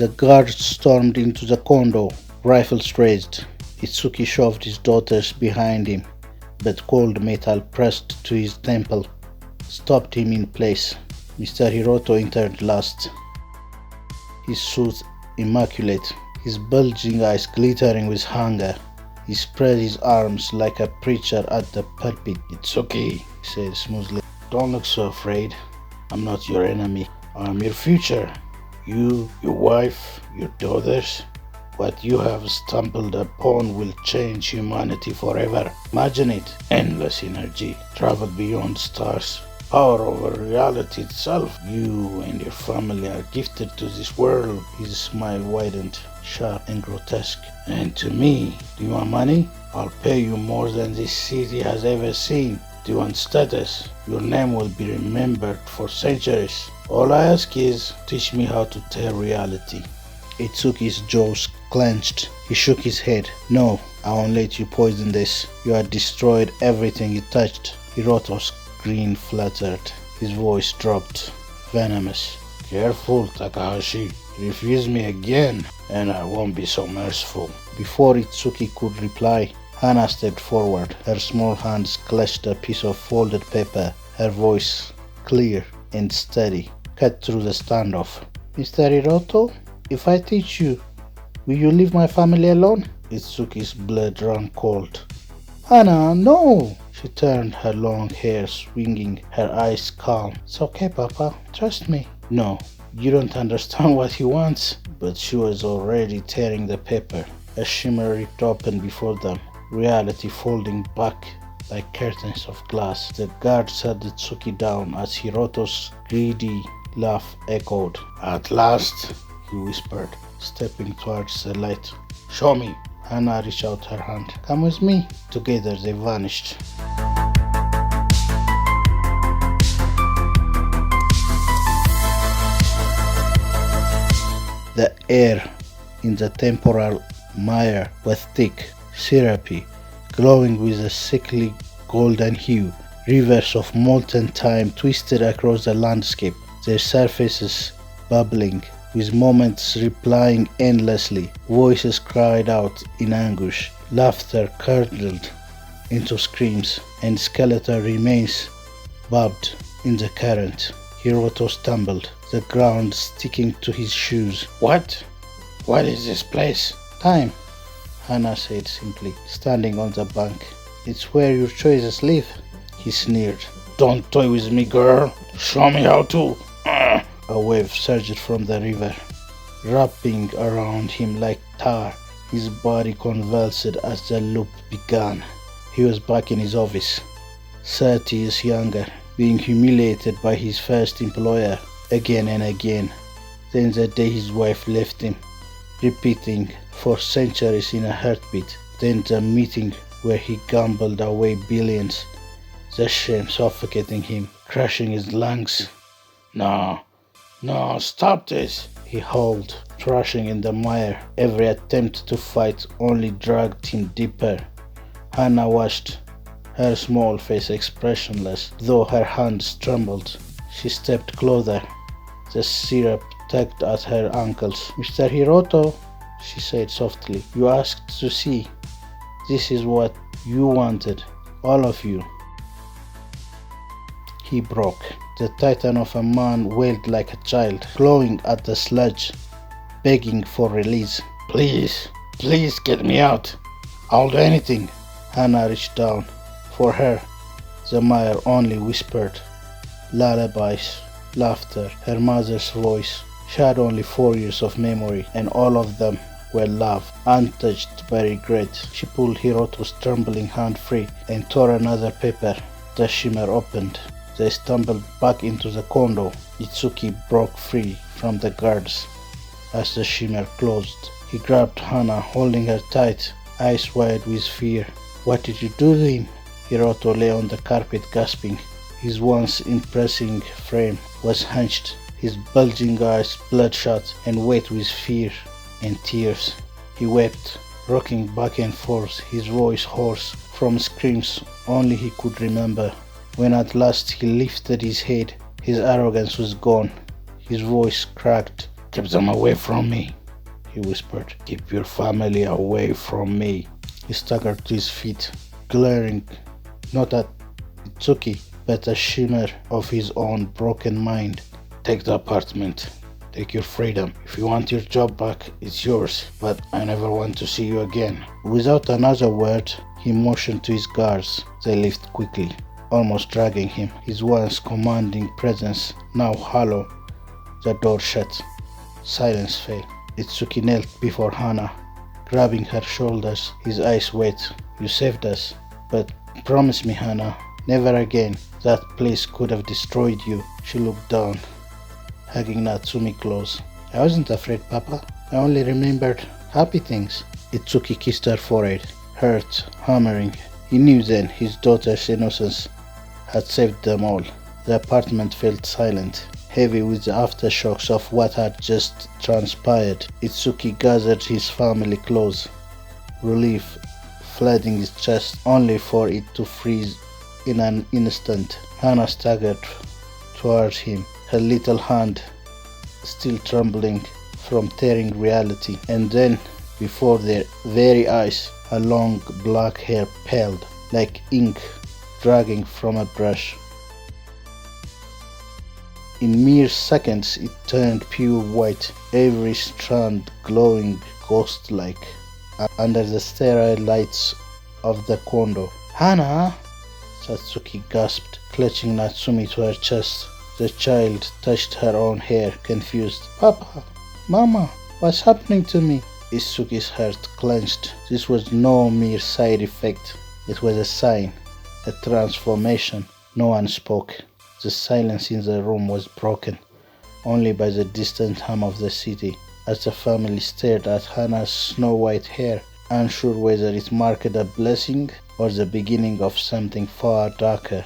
The guards stormed into the condo, rifles raised. Itsuki shoved his daughters behind him, but cold metal pressed to his temple stopped him in place. Mr. Hiroto entered last, his suit immaculate, his bulging eyes glittering with hunger. He spread his arms like a preacher at the pulpit. "It's okay," he said smoothly. "Don't look so afraid. I'm not your enemy. I'm your future. You, your wife, your daughters. What you have stumbled upon will change humanity forever. Imagine it. Endless energy. Travel beyond stars. Power over reality itself. You and your family are gifted to this world." His smile widened, sharp and grotesque. "And to me, do you want money? I'll pay you more than this city has ever seen. Do you want status? Your name will be remembered for centuries. All I ask is, teach me how to tell reality." Itsuki's jaws clenched. He shook his head. "No, I won't let you poison this. You have destroyed everything you touched." Hiroto's grin fluttered. His voice dropped, venomous. "Careful, Takahashi. Refuse me again, and I won't be so merciful." Before Itsuki could reply, Hana stepped forward. Her small hands clutched a piece of folded paper. Her voice, clear and steady, cut through the standoff. "Mr. Hiroto, if I teach you, will you leave my family alone?" Itsuki's blood ran cold. "Hana, no!" She turned, her long hair swinging, her eyes calm. "It's okay, Papa. Trust me." "No, you don't understand what he wants." But she was already tearing the paper. A shimmer ripped open before them, reality folding back like curtains of glass. The guard sat Itsuki down as Hiroto's greedy laugh echoed. "At last," he whispered, stepping towards the light. "Show me." Hana reached out her hand. "Come with me." Together they vanished. The air in the temporal mire was thick, syrupy, glowing with a sickly golden hue. Rivers of molten time twisted across the landscape, their surfaces bubbling, with moments replying endlessly. Voices cried out in anguish, laughter curdled into screams, and skeletal remains bobbed in the current. Hiroto stumbled, the ground sticking to his shoes. "What? What is this place?" "Time," Hana said simply, standing on the bank. "It's where your choices live." He sneered. "Don't toy with me, girl. Show me how to." A wave surged from the river, wrapping around him like tar. His body convulsed as the loop began. He was back in his office, 30 years younger, being humiliated by his first employer again and again. Then the day his wife left him, repeating for centuries in a heartbeat. Then the meeting where he gambled away billions, the shame suffocating him, crushing his lungs. No, stop this," he howled, thrashing in the mire. Every attempt to fight only dragged him deeper. Hana watched, her small face expressionless, though her hands trembled. She stepped closer, the syrup tugged at her ankles. "Mr. Hiroto," she said softly, "you asked to see. This is what you wanted, all of you." He broke. The titan of a man wailed like a child, clawing at the sludge, begging for release. Please get me out. I'll do anything." Hana reached down. For her, the mire only whispered lullabies, laughter, her mother's voice. She had only 4 years of memory, and all of them were love, untouched by regret. She pulled Hiroto's trembling hand free and tore another paper. The shimmer opened. They stumbled back into the condo. Itsuki broke free from the guards. As the shimmer closed, he grabbed Hana, holding her tight, eyes wide with fear. "What did you do to him?" Hiroto lay on the carpet gasping. His once impressive frame was hunched, his bulging eyes bloodshot and wet with fear and tears. He wept, rocking back and forth, his voice hoarse from screams only he could remember. When at last he lifted his head, his arrogance was gone. His voice cracked, Keep them away from me, he whispered. Keep your family away from me. He staggered to his feet, glaring not at Itsuki, but a shimmer of his own broken mind. Take the apartment. Take your freedom. If you want your job back, it's yours, but I never want to see you again. Without another word, he motioned to his guards. They left quickly, almost dragging him. His once commanding presence now hollow. The door shut. Silence fell. Itsuki knelt before Hana, grabbing her shoulders, his eyes wet. You saved us, but promise me, Hana, never again. That place could have destroyed you. She looked down, hugging Natsumi close. I wasn't afraid, Papa. I only remembered happy things. Itsuki kissed her forehead, hurt, hammering. He knew then his daughter's innocence had saved them all. The apartment felt silent, heavy with the aftershocks of what had just transpired. Itsuki gathered his family close, relief flooding his chest, only for it to freeze in an instant. Hana staggered towards him, her little hand still trembling from tearing reality, and then, before their very eyes, her long black hair paled like ink dragging from a brush. In mere seconds it turned pure white, every strand glowing ghost-like under the sterile lights of the condo. Hana! Satsuki gasped, clutching Natsumi to her chest. The child touched her own hair, confused. Papa! Mama! What's happening to me? Itsuki's heart clenched. This was no mere side effect. It was a sign, a transformation. No one spoke. The silence in the room was broken only by the distant hum of the city, as the family stared at Hana's snow-white hair, unsure whether it marked a blessing or the beginning of something far darker.